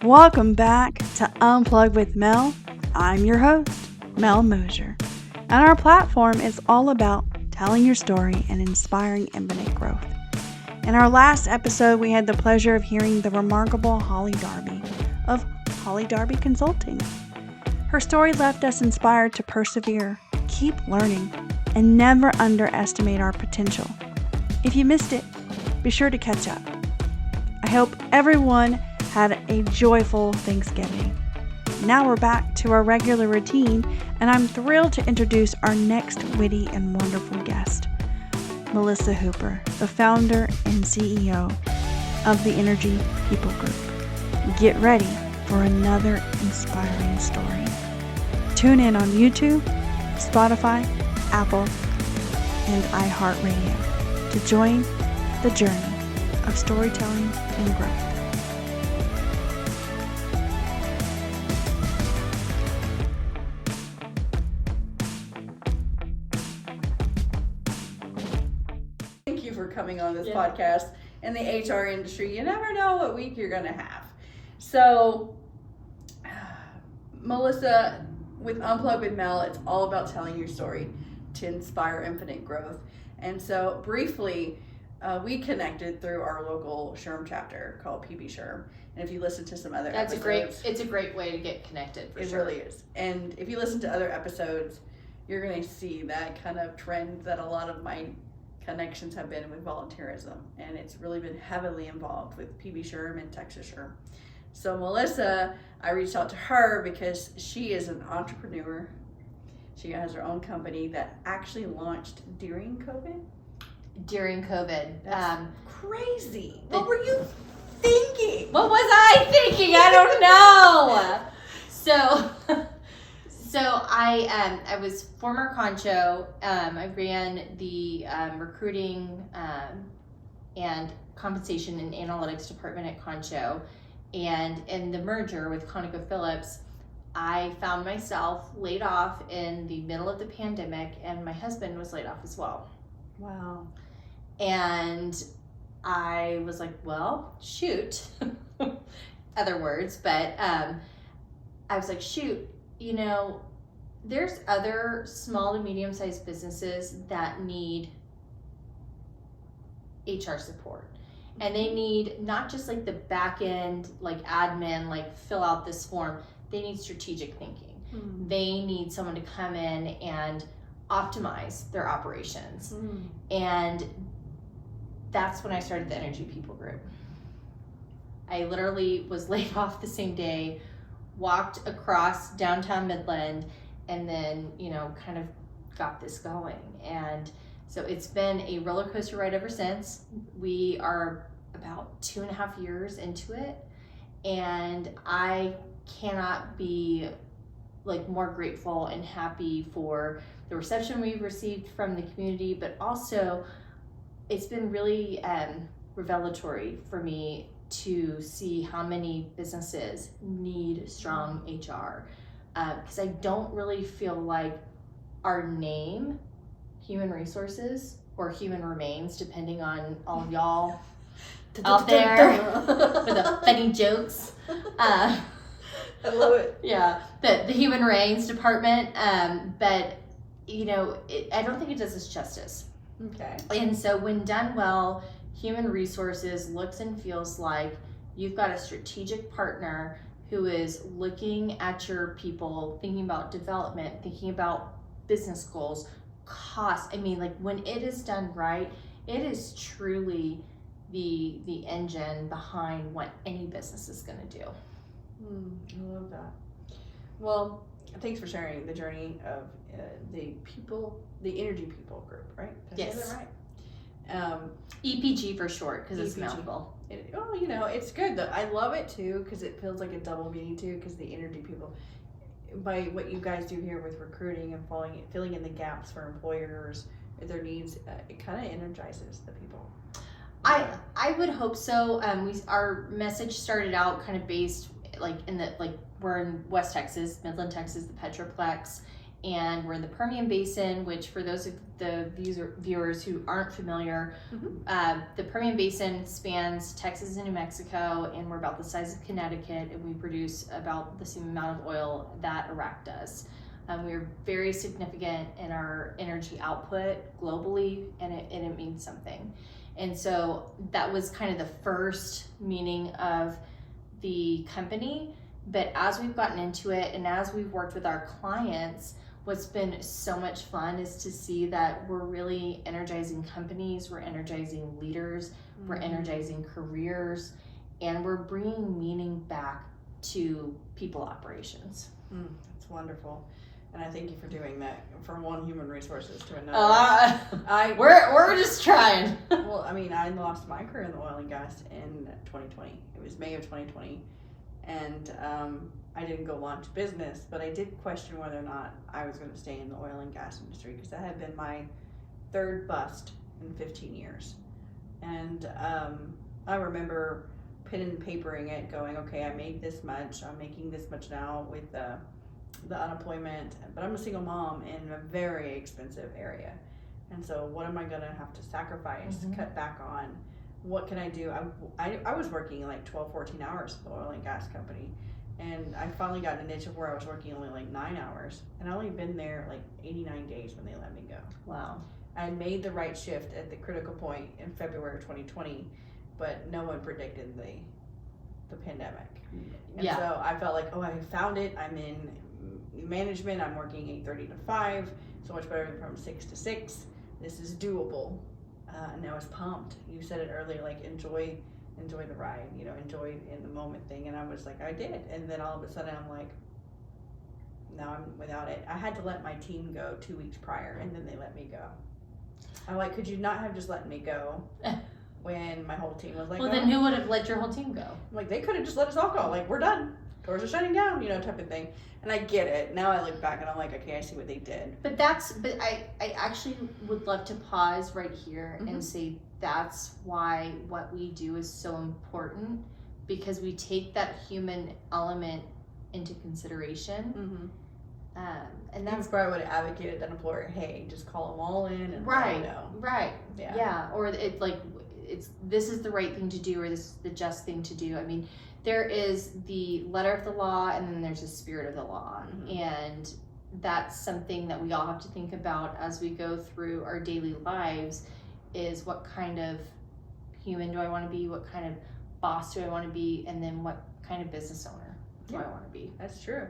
Welcome back to Unplug with Mel. I'm your host, Mel Mosier, and our platform is all about telling your story and inspiring infinite growth. In our last episode, we had the pleasure of hearing the remarkable Holly Darby of Holly Darby Consulting. Her story left us inspired to persevere, keep learning, and never underestimate our potential. If you missed it, be sure to catch up. I hope everyone had a joyful Thanksgiving. Now we're back to our regular routine, and I'm thrilled to introduce our next witty and wonderful guest, Melissa Hooper, the founder and CEO of the Energy People Group. Get ready for another inspiring story. Tune in on YouTube, Spotify, Apple, and iHeartRadio to join the journey of storytelling and growth. Thank you for coming on this podcast. In the HR industry, you never know what week you're going to have. So, Melissa, with Unplug with Mel, it's all about telling your story to inspire infinite growth. And so, briefly, we connected through our local SHRM chapter called PB SHRM. And if you listen to some other episodes... It's a great way to get connected, for sure. It really is. And if you listen to other episodes, you're going to see that kind of trend that a lot of my connections have been with volunteerism. And it's really been heavily involved with PB SHRM and Texas SHRM. So Melissa, I reached out to her because she is an entrepreneur. She has her own company that actually launched during COVID. During COVID. That's crazy. What were you thinking? What was I thinking? I don't know. So I was former Concho. I ran the recruiting and compensation and analytics department at Concho. And in the merger with ConocoPhillips, I found myself laid off in the middle of the pandemic, and my husband was laid off as well. Wow. And I was like, well, shoot. Other words, but I was like, shoot, there's other small to medium-sized businesses that need HR support. And they need not just like the back end, like admin, like fill out this form. They need strategic thinking. Mm. They need someone to come in and optimize their operations. Mm. And that's when I started the Energy People Group. I literally was laid off the same day, walked across downtown Midland, and then, kind of got this going. And so it's been a roller coaster ride ever since. We are about 2.5 years into it, and I cannot be more grateful and happy for the reception we've received from the community, but also it's been really revelatory for me to see how many businesses need strong HR, because I don't really feel like our name, Human Resources or Human Remains, depending on all of y'all out there with the funny jokes. I love it. Yeah, the Human Remains department, but I don't think it does us justice. Okay. And so when done well, Human Resources looks and feels like you've got a strategic partner who is looking at your people, thinking about development, thinking about business goals, cost. When it is done right, it is truly the engine behind what any business is going to do. I love that. Well, thanks for sharing the journey of the Energy People Group, right? Did I say that right? EPG for short, because it's a mouthful. It's good though. I love it too, because it feels like a double meaning too, because the Energy People, by what you guys do here with recruiting and filling in the gaps for employers, their needs, it kind of energizes the people. I would hope so. Our message started out kind of based we're in West Texas, Midland, Texas, the Petroplex, and we're in the Permian Basin, which for those of the viewers who aren't familiar, the Permian Basin spans Texas and New Mexico, and we're about the size of Connecticut, and we produce about the same amount of oil that Iraq does. We're very significant in our energy output globally, and it means something. And so that was kind of the first meaning of the company. But as we've gotten into it and as we've worked with our clients, what's been so much fun is to see that we're really energizing companies, we're energizing leaders, we're energizing careers, and we're bringing meaning back to people operations. That's wonderful. And I thank you for doing that from one human resources to another. We're just trying. Well, I mean, I lost my career in the oil and gas in 2020. It was May of 2020. And I didn't go launch a business, but I did question whether or not I was going to stay in the oil and gas industry, because that had been my third bust in 15 years. And I remember pen and papering it, going, okay, I made this much, I'm making this much now with the unemployment, but I'm a single mom in a very expensive area. And so what am I going to have to sacrifice, cut back on? What can I do? I was working like 12, 14 hours for the oil and gas company. And I finally got in a niche of where I was working only like 9 hours. And I only been there like 89 days when they let me go. Wow. I made the right shift at the critical point in February of 2020, but no one predicted the pandemic. And so I felt like, oh, I found it. I'm in management. I'm working 8:30 to 5. So much better than from 6 to 6. This is doable. And I was pumped. You said it earlier, like enjoy the ride, enjoy in the moment thing. And I was like, I did. And then all of a sudden I'm like, now I'm without it. I had to let my team go 2 weeks prior, and then they let me go. I'm like, could you not have just let me go when my whole team was like, well, then who would have let your whole team go? I'm like, they could have just let us all go. Like, we're done. Doors are shutting down, type of thing. And I get it. Now I look back and I'm like, okay, I see what they did. But I actually would love to pause right here and say that's why what we do is so important, because we take that human element into consideration. And that's where I would have advocated that employer, hey, just call them all in and right, let them know. Right. Yeah. Or this is the right thing to do, or this is the just thing to do. I mean, there is the letter of the law, and then there's the spirit of the law. And that's something that we all have to think about as we go through our daily lives, is what kind of human do I want to be? What kind of boss do I want to be? And then what kind of business owner do I want to be? That's true.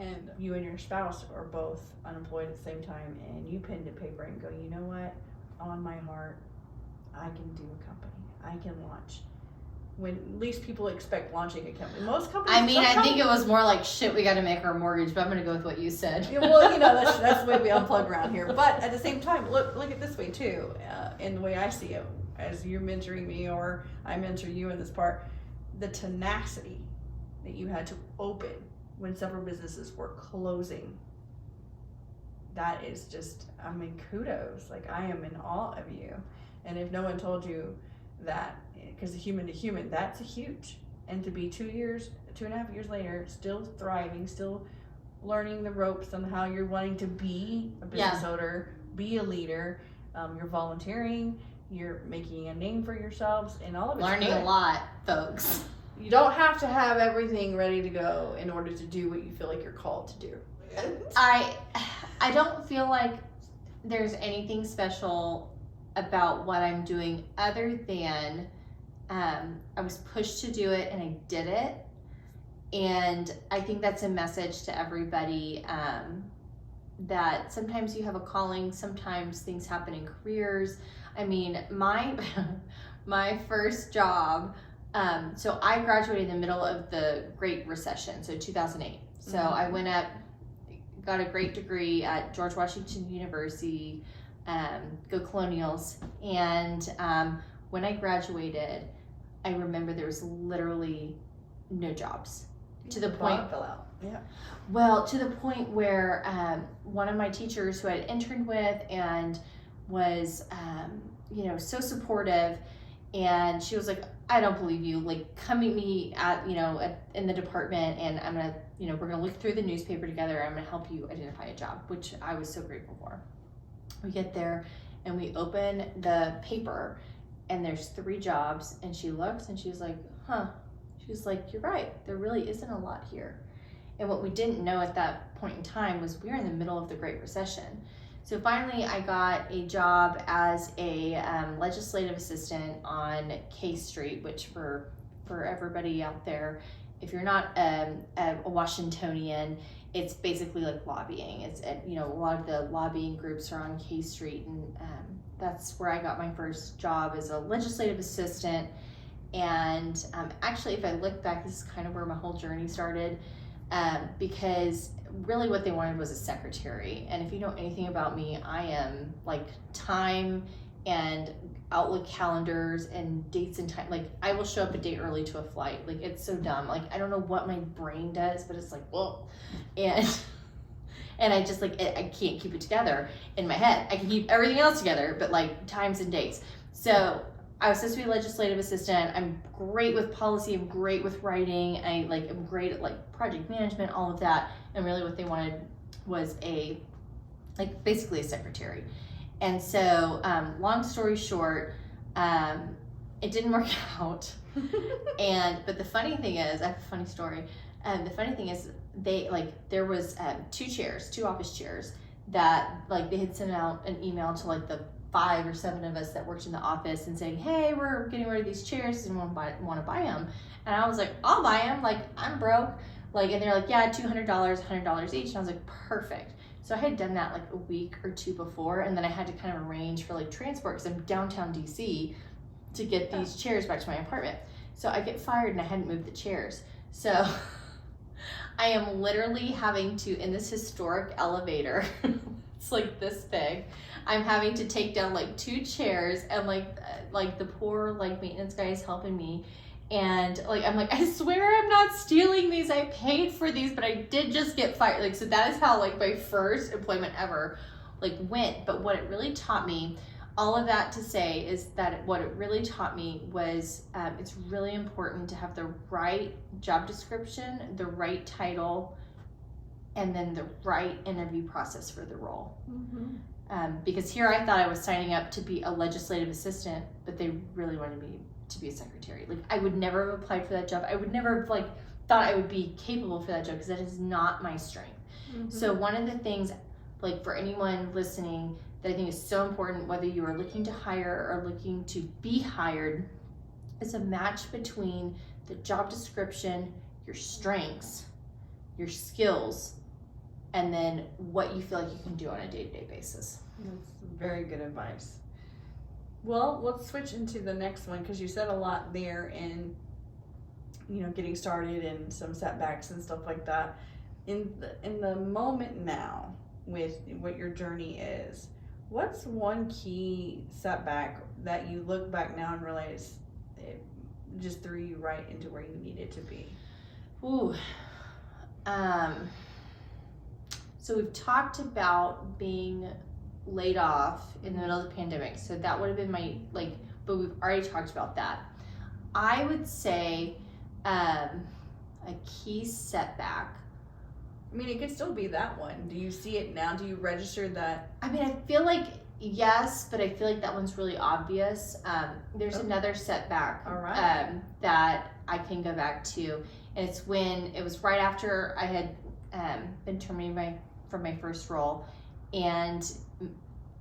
And you and your spouse are both unemployed at the same time, and you pen to paper and go, you know what? On my heart, I can do a company. I can launch. When least people expect launching a company. Most companies. I mean, I think it was more like, shit, we got to make our mortgage, but I'm going to go with what you said. Well, that's the way we unplug around here. But at the same time, look at it this way too. In the way I see it, as you're mentoring me or I mentor you in this part, the tenacity that you had to open when several businesses were closing. That is just, kudos. Like, I am in awe of you. And if no one told you that, because human to human, that's huge. And to be 2.5 years later, still thriving, still learning the ropes on how you're wanting to be a business owner, be a leader, you're volunteering, you're making a name for yourselves, and all of it's learning good. A lot, folks. You don't have to have everything ready to go in order to do what you feel like you're called to do. I don't feel like there's anything special about what I'm doing other than I was pushed to do it and I did it. And I think that's a message to everybody, that sometimes you have a calling, sometimes things happen in careers. I mean, my first job, so I graduated in the middle of the Great Recession, so 2008. So I went up, got a great degree at George Washington University, go Colonials. And when I graduated, I remember there was literally no jobs. To the point, fell out. Yeah. Well, to the point where one of my teachers who I had interned with and was, so supportive, and she was like, I don't believe you. Like, come meet me in the department, and I'm gonna, we're gonna look through the newspaper together. I'm gonna help you identify a job, which I was so grateful for. We get there and we open the paper, and there's 3 jobs, and she looks and she's like, huh. She's like, you're right. There really isn't a lot here. And what we didn't know at that point in time was we were in the middle of the Great Recession. So finally, I got a job as a legislative assistant on K Street, which for everybody out there, if you're not a Washingtonian, it's basically like lobbying. It's a lot of the lobbying groups are on K Street, and that's where I got my first job as a legislative assistant. And actually, if I look back, this is kind of where my whole journey started, because really what they wanted was a secretary. And if you know anything about me, I am like time and Outlook calendars and dates and time. Like, I will show up a day early to a flight. Like, it's so dumb. Like, I don't know what my brain does, but it's like, whoa. And I just like, I can't keep it together in my head. I can keep everything else together, but like times and dates. So I was supposed to be a legislative assistant. I'm great with policy. I'm great with writing. I'm great at like project management, all of that. And really what they wanted was basically a secretary. And so, long story short, it didn't work out. But the funny thing is, I have a funny story. The funny thing is, there was 2 office chairs that they had sent out an email to the 5 or 7 of us that worked in the office and saying, hey, we're getting rid of these chairs and want to buy them. And I was like, I'll buy them. I'm broke. And they're like, yeah, $200, $100 each. And I was like, perfect. So I had done that a week or 2 before, and then I had to kind of arrange for transport because I'm downtown DC to get these chairs back to my apartment. So I get fired and I hadn't moved the chairs. So I am literally having to, in this historic elevator, it's this big, I'm having to take down 2 chairs, and the poor maintenance guy is helping me. And I'm I swear I'm not stealing these. I paid for these, but I did just get fired. So that is how my first employment ever went. But what it really taught me, all of that to say, is that what it really taught me was it's really important to have the right job description, the right title, and then the right interview process for the role. Mm-hmm. Because here I thought I was signing up to be a legislative assistant, but they really wanted me to be a secretary. I would never have applied for that job. I would never have thought I would be capable for that job, because that is not my strength. Mm-hmm. So one of the things, for anyone listening, that I think is so important, whether you are looking to hire or looking to be hired, is a match between the job description, your strengths, your skills, and then what you feel like you can do on a day-to-day basis. That's very good advice. Well, let's switch into the next one, because you said a lot there in, getting started and some setbacks and stuff like that. In the moment now, with what your journey is, what's one key setback that you look back now and realize it just threw you right into where you needed to be? Ooh. So we've talked about being laid off in the middle of the pandemic. So that would have been my, but we've already talked about that. I would say a key setback. I mean, it could still be that one. Do you see it now? Do you register that? I mean, I feel like yes, but I feel like that one's really obvious. There's another setback. All right. That I can go back to. And it's when it was right after I had been terminated from my first role, and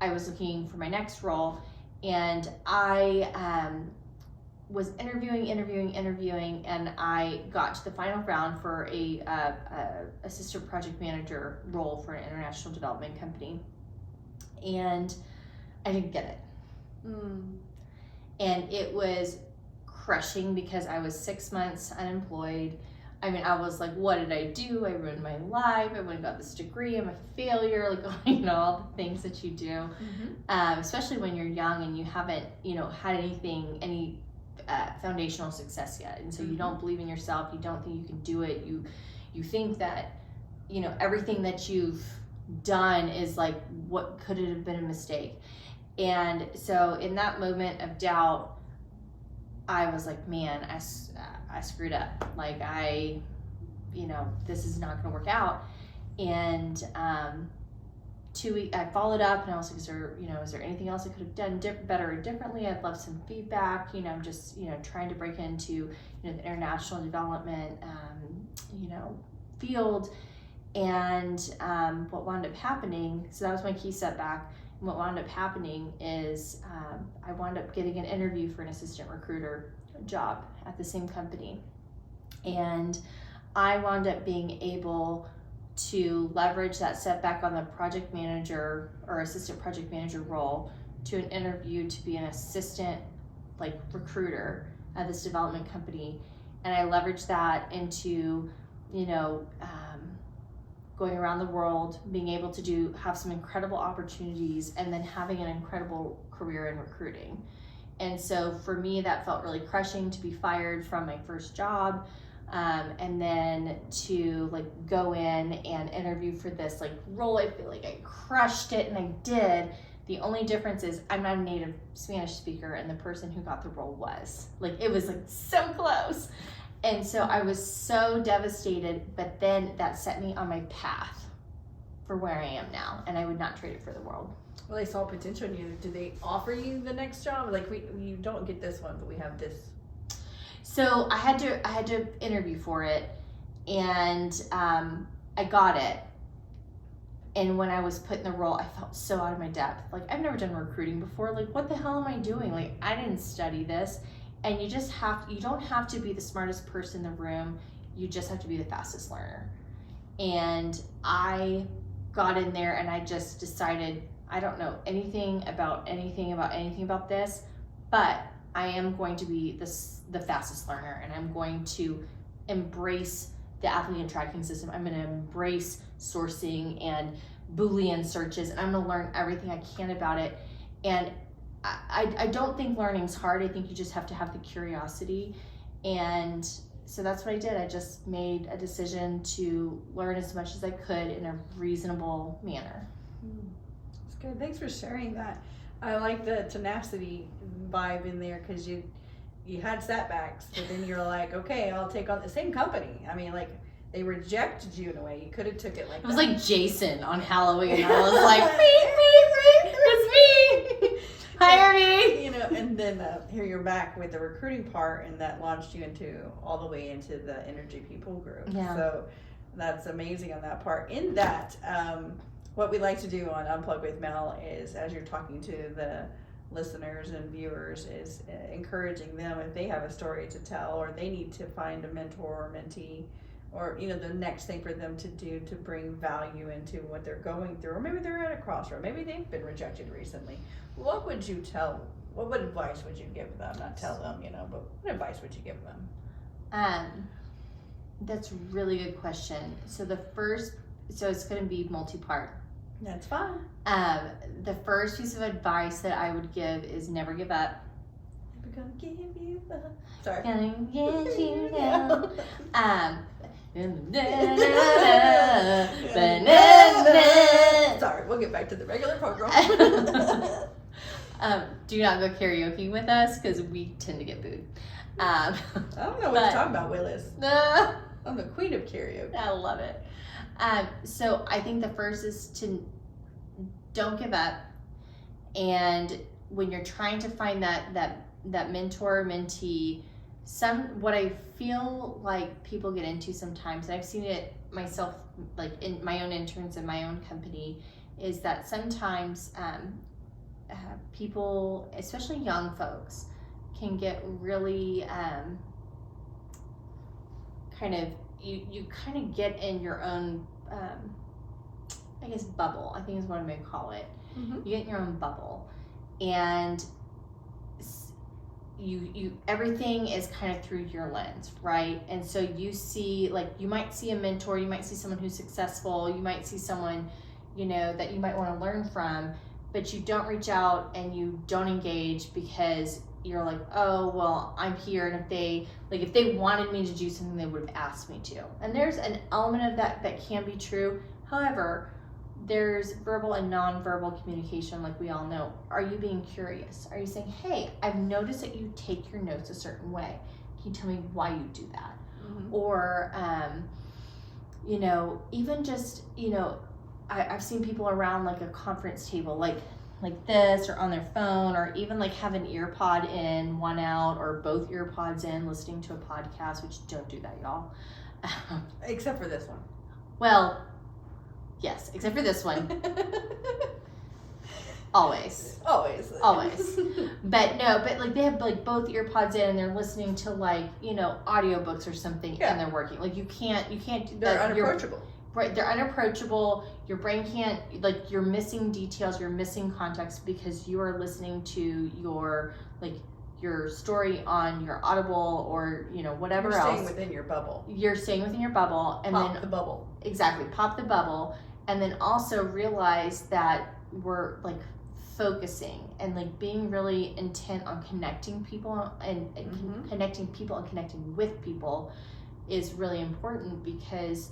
I was looking for my next role, and I was interviewing, and I got to the final round for a assistant project manager role for an international development company, and I didn't get it. And it was crushing because I was 6 months unemployed. I mean, I was like, what did I do? I ruined my life. I went and got this degree. I'm a failure. All the things that you do, especially when you're young and you haven't, had any foundational success yet. And so you don't believe in yourself. You don't think you can do it. You think that, everything that you've done is what could it have been a mistake? And so in that moment of doubt, I was like, man, I screwed up. Like this is not going to work out. And 2 weeks, I followed up and I was like, is there anything else I could have done better or differently? I'd love some feedback. I'm just, trying to break into, the international development, field. And what wound up happening, so that was my key setback. And what wound up happening is I wound up getting an interview for an assistant recruiter job at the same company. And I wound up being able to leverage that setback on the project manager or assistant project manager role to an interview to be an assistant recruiter at this development company. And I leveraged that into, going around the world, being able to have some incredible opportunities, and then having an incredible career in recruiting. And so for me, that felt really crushing to be fired from my first job, and then to go in and interview for this role. I feel like I crushed it, and I did. The only difference is I'm not a native Spanish speaker, and the person who got the role was. It was so close. And so I was so devastated, but then that set me on my path for where I am now, and I would not trade it for the world. Well, they saw potential in you. Did they offer you the next job? You don't get this one, but we have this. So I had to interview for it, and I got it. And when I was put in the role, I felt so out of my depth. I've never done recruiting before. What the hell am I doing? I didn't study this. And you don't have to be the smartest person in the room. You just have to be the fastest learner. And I got in there and I just decided, I don't know anything about this, but I am going to be the fastest learner, and I'm going to embrace the applicant tracking system. I'm going to embrace sourcing and Boolean searches, and I'm going to learn everything I can about it. And I don't think learning's hard. I think you just have to have the curiosity. And so that's what I did. I just made a decision to learn as much as I could in a reasonable manner. That's good. Thanks for sharing that. I like the tenacity vibe in there, because you had setbacks, but then you're like, okay, I'll take on the same company. I mean, they rejected you in a way. You could have took it It was like Jason on Halloween. I was like, me, it's me. Hire me. And then here you're back with the recruiting part, and that launched you all the way into the Energy People group. Yeah. So that's amazing on that part. In that, what we like to do on Unplug with Mel is, as you're talking to the listeners and viewers, is encouraging them, if they have a story to tell, or they need to find a mentor or mentee, or the next thing for them to do to bring value into what they're going through, or maybe they're at a crossroad, maybe they've been rejected recently. What would you tell? What advice would you give them? Not tell them, but what advice would you give them? That's a really good question. So it's going to be multi-part. That's fine. The first piece of advice that I would give is never give up. Never gonna give you up. Sorry. Gonna get you down. Sorry, we'll get back to the regular program. Do not go karaoke with us, because we tend to get booed. I don't know what you're talking about, Willis. I'm the queen of karaoke. I love it. So I think the first is to don't give up. And when you're trying to find that mentor or mentee, what I feel like people get into sometimes, and I've seen it myself, in my own interns in my own company, is that sometimes people, especially young folks, can get really you kind of get in your own I guess bubble, I think is what I'm going to call it. Mm-hmm. You get in your own bubble, and you everything is kind of through your lens, right? And so you see, you might see a mentor, you might see someone who's successful, you might see someone that you might want to learn from, but you don't reach out and you don't engage, because you're like, oh, well, I'm here, and if they wanted me to do something, they would have asked me to. And there's an element of that can be true. However, there's verbal and nonverbal communication, like we all know. Are you being curious? Are you saying, hey, I've noticed that you take your notes a certain way. Can you tell me why you do that? Mm-hmm. Or, you know, even just, you know, I've seen people around like a conference table, like this, or on their phone, or even like have an ear pod in, one out, or both ear pods in, listening to a podcast, which don't do that, y'all. Except for this one. Well, yes, except for this one. Always. But no, but like they have like both ear pods in and they're listening to like, you know, audiobooks or something, and they're working. Like you can't do they're unapproachable. Right, they're unapproachable. Your brain can't, like, you're missing details, you're missing context because you are listening to your story on your Audible or, you know, whatever else. You're staying within your bubble. You're staying within your bubble. And pop the bubble. Exactly, pop the bubble. And then also realize that we're, like, focusing and, like, being really intent on connecting people and connecting people and connecting with people is really important because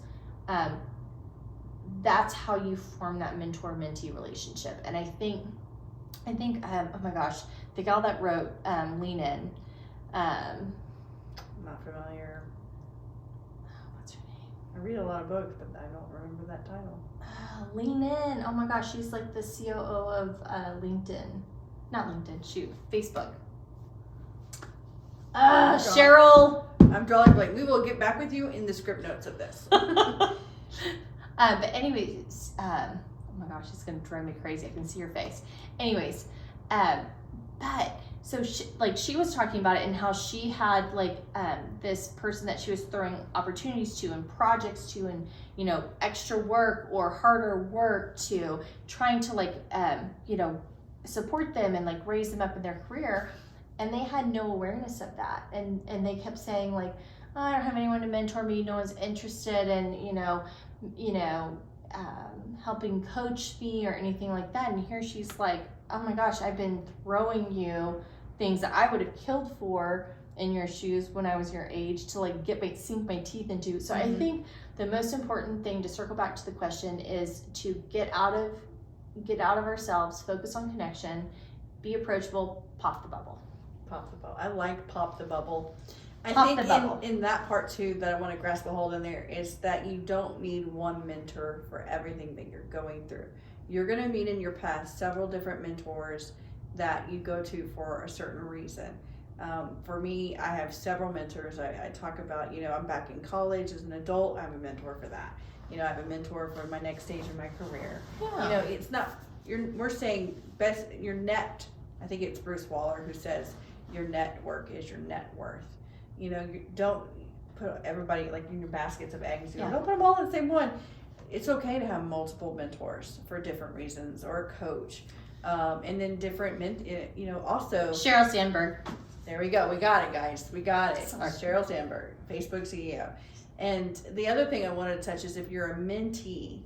that's how you form that mentor-mentee relationship. And I think oh my gosh, the gal that wrote Lean In, I'm not familiar. What's her name? I read a lot of books, but I don't remember that title. Lean In. Oh my gosh, she's like the COO of Facebook. Cheryl. I'm drawing blank. We will get back with you in the script notes of this. But anyways, oh my gosh, it's gonna drive me crazy. I can see your face. Anyways, but so she was talking about it and how she had like this person that she was throwing opportunities to and projects to and, you know, extra work or harder work to, trying to like you know, support them and like raise them up in their career, and they had no awareness of that, and they kept saying like, oh, I don't have anyone to mentor me, no one's interested in, you know, helping coach me or anything like that. And here she's like, oh my gosh, I've been throwing you things that I would have killed for in your shoes when I was your age to like sink my teeth into. So I think the most important thing, to circle back to the question, is to get out of ourselves, focus on connection, be approachable, pop the bubble. Pop the bubble. I like pop the bubble. I think in that part too that I want to grasp a hold in there is that you don't need one mentor for everything that you're going through. You're going to meet in your path several different mentors that you go to for a certain reason. For me, I have several mentors. I talk about, you know, I'm back in college as an adult. I'm a mentor for that. You know, I have a mentor for my next stage in my career. Yeah. You know, it's not, we're saying your net, I think it's Bruce Waller who says your network is your net worth. You know, you don't put everybody like in your baskets of eggs. You know, don't put them all in the same one. It's okay to have multiple mentors for different reasons, or a coach, and then different you know, also Sheryl Sandberg. There we go. We got it, guys. We got it. Sorry. Sheryl Sandberg, Facebook CEO. And the other thing I wanted to touch is if you're a mentee,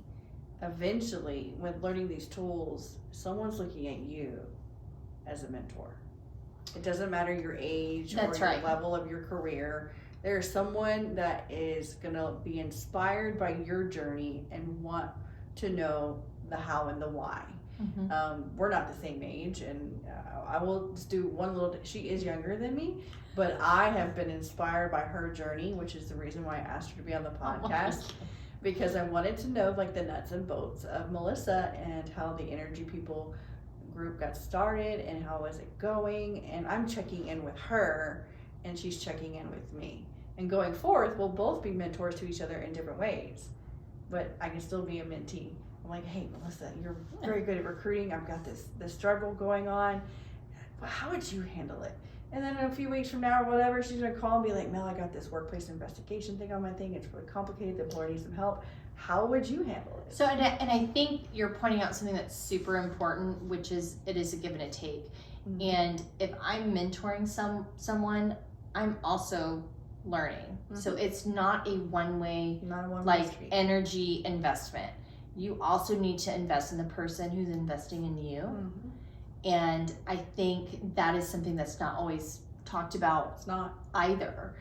eventually, when learning these tools, someone's looking at you as a mentor. It doesn't matter your age or your level of your career. There's someone that is going to be inspired by your journey and want to know the how and the why. We're not the same age, and I will just do one little, she is younger than me, but I have been inspired by her journey, which is the reason why I asked her to be on the podcast, because I wanted to know like the nuts and bolts of Melissa and how the Energy People group got started and how was it going. And I'm checking in with her and she's checking in with me, and going forth we'll both be mentors to each other in different ways, but I can still be a mentee. I'm like, hey Melissa, you're very good at recruiting, I've got this struggle going on, how would you handle it? And then a few weeks from now or whatever, she's gonna call and be like, Mel, I got this workplace investigation thing on my thing, it's really complicated, the employer needs some help. How would you handle it? So, and I think you're pointing out something that's super important, which is it is a give and a take. And if I'm mentoring someone, I'm also learning. So it's not a one-way like street. Energy investment. You also need to invest in the person who's investing in you. And I think that is something that's not always talked about. It's not either.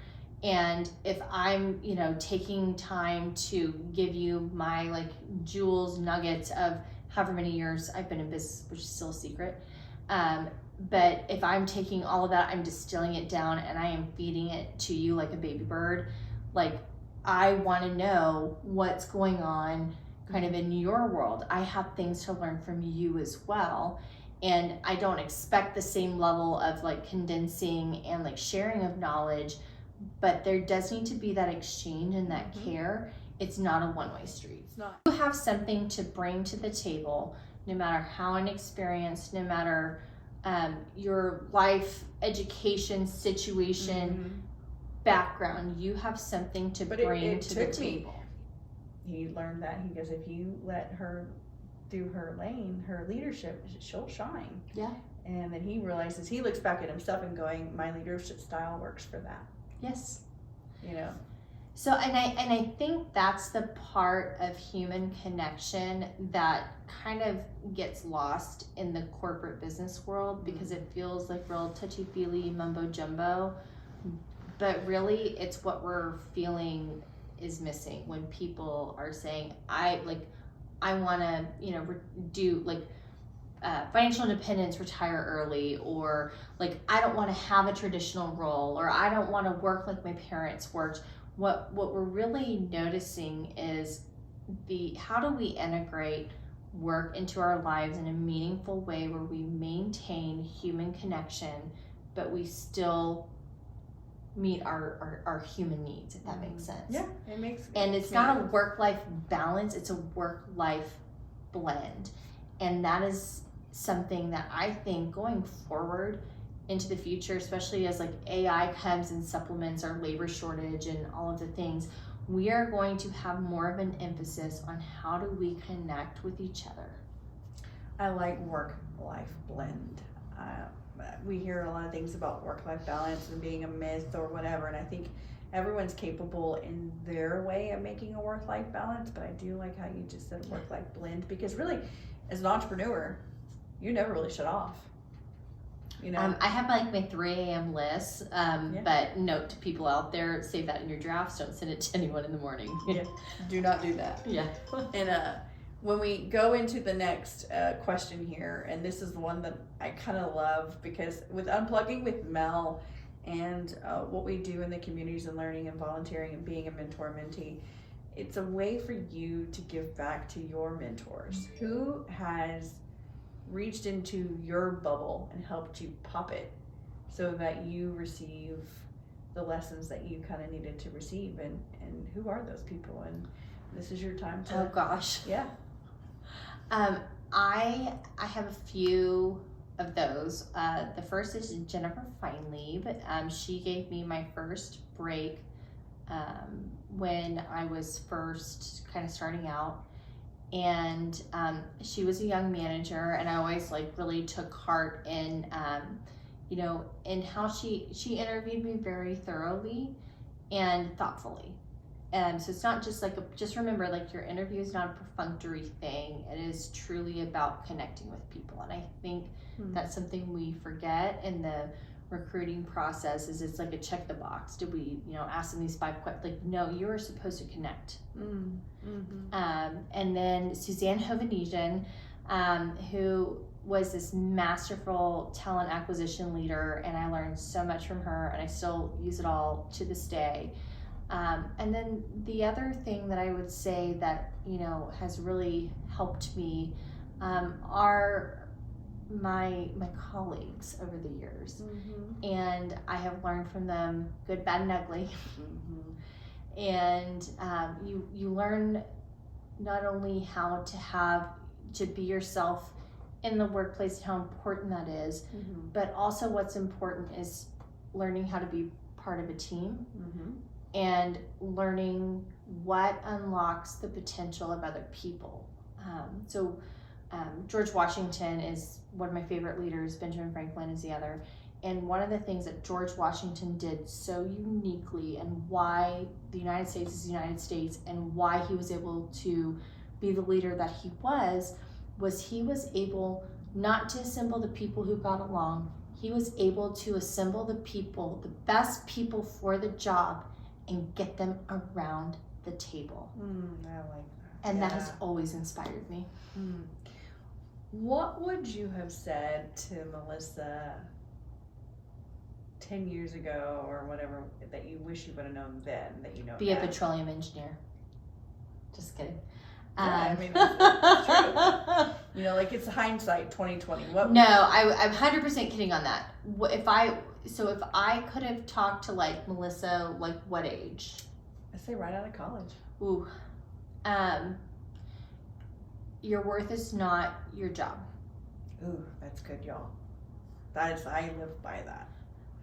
And if I'm, taking time to give you my like jewels, nuggets of however many years I've been in business, which is still a secret. But if I'm taking all of that, I'm distilling it down and I am feeding it to you like a baby bird, like I want to know what's going on kind of in your world. I have things to learn from you as well. And I don't expect the same level of like condensing and like sharing of knowledge, but there does need to be that exchange and that care. It's not a one-way street. It's not. You have something to bring to the table, no matter how inexperienced, no matter your life, education, situation, background, you have something to bring to the table. He learned that. He goes, if you let her do her lane, her leadership, she'll shine. Yeah. And then he realizes, he looks back at himself and going, my leadership style works for that. Yes. So, and I think that's the part of human connection that kind of gets lost in the corporate business world, because it feels like real touchy-feely mumbo jumbo, but really it's what we're feeling is missing when people are saying, I want to, do like financial independence, retire early, or like, I don't want to have a traditional role, or I don't want to work like my parents worked. What we're really noticing is how do we integrate work into our lives in a meaningful way where we maintain human connection, but we still meet our human needs, if that makes sense. Yeah, it makes. And it's not a work-life balance, it's a work-life blend. And that is something that I think going forward into the future, especially as like AI comes and supplements our labor shortage and all of the things, we are going to have more of an emphasis on how do we connect with each other. I like work-life blend. We hear a lot of things about work-life balance and being a myth or whatever, and I think everyone's capable in their way of making a work-life balance, but I do like how you just said work-life blend, because really, as an entrepreneur, you never really shut off. I have like my 3 a.m. list, but note to people out there, save that in your drafts. Don't send it to anyone in the morning. Yeah, do not do that. Yeah. And when we go into the next question here, and this is the one that I kind of love, because with Unplugging with Mel and what we do in the communities and learning and volunteering and being a mentor-mentee, it's a way for you to give back to your mentors. Who has reached into your bubble and helped you pop it so that you receive the lessons that you kind of needed to receive, and who are those people? And this is your time to... Oh gosh. Yeah. I have a few of those. The first is Jennifer Feinlieb. She gave me my first break when I was first kind of starting out. And she was a young manager, and I always like really took heart in in how she interviewed me very thoroughly and thoughtfully. So it's not just just remember, like, your interview is not a perfunctory thing. It is truly about connecting with people. And I think that's something we forget in the recruiting process, is it's like a check the box. Did we, ask them these 5 questions? Like, no, you are supposed to connect. And then Suzanne Hovhanesian, who was this masterful talent acquisition leader, and I learned so much from her, and I still use it all to this day. And then the other thing that I would say that, has really helped me are my colleagues over the years. And I have learned from them good, bad, and ugly. And you learn not only how to be yourself in the workplace, how important that is, but also what's important is learning how to be part of a team, and learning what unlocks the potential of other people. George Washington is one of my favorite leaders. Benjamin Franklin is the other. And one of the things that George Washington did so uniquely, and why the United States is the United States, and why he was able to be the leader that he was he was able not to assemble the people who got along. he was able to assemble the people, the best people for the job, and get them around the table. I like that. And that has always inspired me. What would you have said to Melissa 10 years ago or whatever that you wish you would have known then that you know Be now? a petroleum engineer. Just kidding. Yeah, I mean, it's true. You know, like it's hindsight 2020. What? No, I'm 100% kidding on that. If I could have talked to like Melissa, like what age? I say right out of college. Ooh. Your worth is not your job. Ooh, that's good, y'all. I live by that.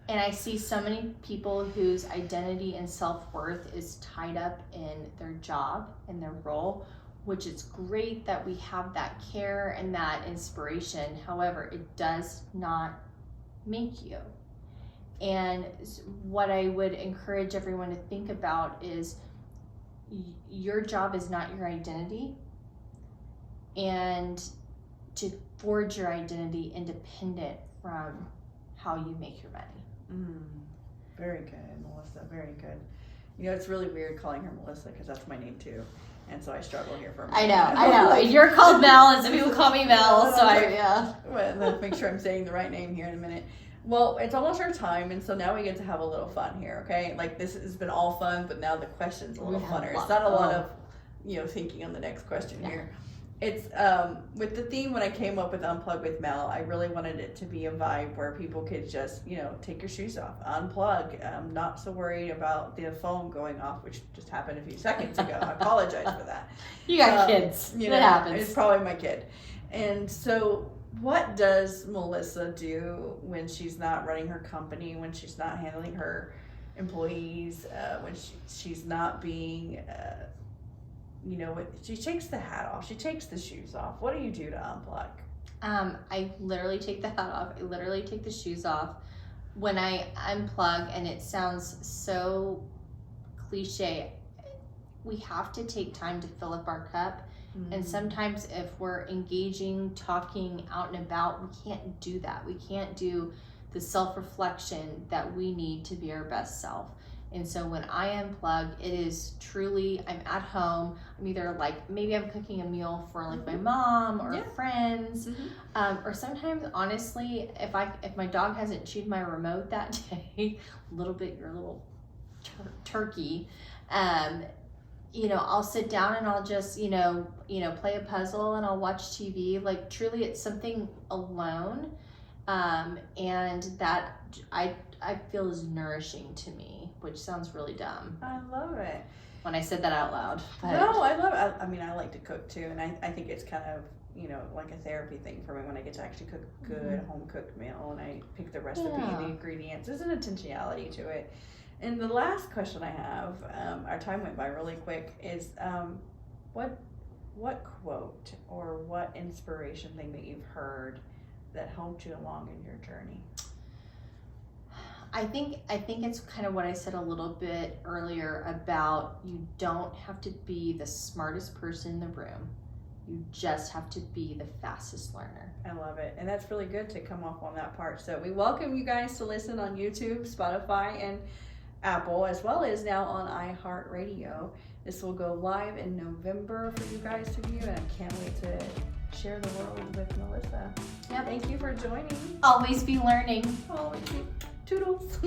And I see so many people whose identity and self-worth is tied up in their job and their role, which is great that we have that care and that inspiration. However, it does not make you. And what I would encourage everyone to think about is your job is not your identity, and to forge your identity independent from how you make your money. Very good, Melissa. Very good. You know, it's really weird calling her Melissa because that's my name too, and so I struggle here for a minute. I know. And you're called Mel, and some people call me Mel, so yeah. Well, let's make sure I'm saying the right name here in a minute. Well, it's almost our time, and so now we get to have a little fun here, okay? Like, this has been all fun, but now the question's a little funner. It's not a lot of, thinking on the next question here. It's, with the theme, when I came up with Unplug with Mel, I really wanted it to be a vibe where people could just, take your shoes off, unplug. I'm not so worried about the phone going off, which just happened a few seconds ago. I apologize for that. You got kids. It happens. It's probably my kid. And so, what does Melissa do when she's not running her company, when she's not handling her employees, when she's not being, she takes the hat off, she takes the shoes off? What do you do to unplug? I literally take the hat off. I literally take the shoes off. When I unplug, and it sounds so cliche, we have to take time to fill up our cup. And sometimes if we're engaging, talking out and about, we can't do that. We can't do the self-reflection that we need to be our best self. And so when I unplug, it is truly, I'm at home. I'm either like, maybe I'm cooking a meal for like my mom or friends. Or sometimes, honestly, if my dog hasn't chewed my remote that day, a little bit, your little turkey, I'll sit down and I'll just, play a puzzle and I'll watch TV. Like, truly, it's something alone, and that I feel is nourishing to me, which sounds really dumb. I love it. When I said that out loud. But no, I love it. I mean, I like to cook too, and I think it's kind of, like a therapy thing for me when I get to actually cook a good home-cooked meal and I pick the recipe, the ingredients. There's an intentionality to it. And the last question I have, our time went by really quick, is what quote or what inspiration thing that you've heard that helped you along in your journey? I think it's kind of what I said a little bit earlier about you don't have to be the smartest person in the room. You just have to be the fastest learner. I love it. And that's really good to come off on that part. So we welcome you guys to listen on YouTube, Spotify, and Apple, as well as now on iHeartRadio. This will go live in November for you guys to view, and I can't wait to share the world with Melissa. Yeah. Thank you for joining. Always be learning. Always be toodles.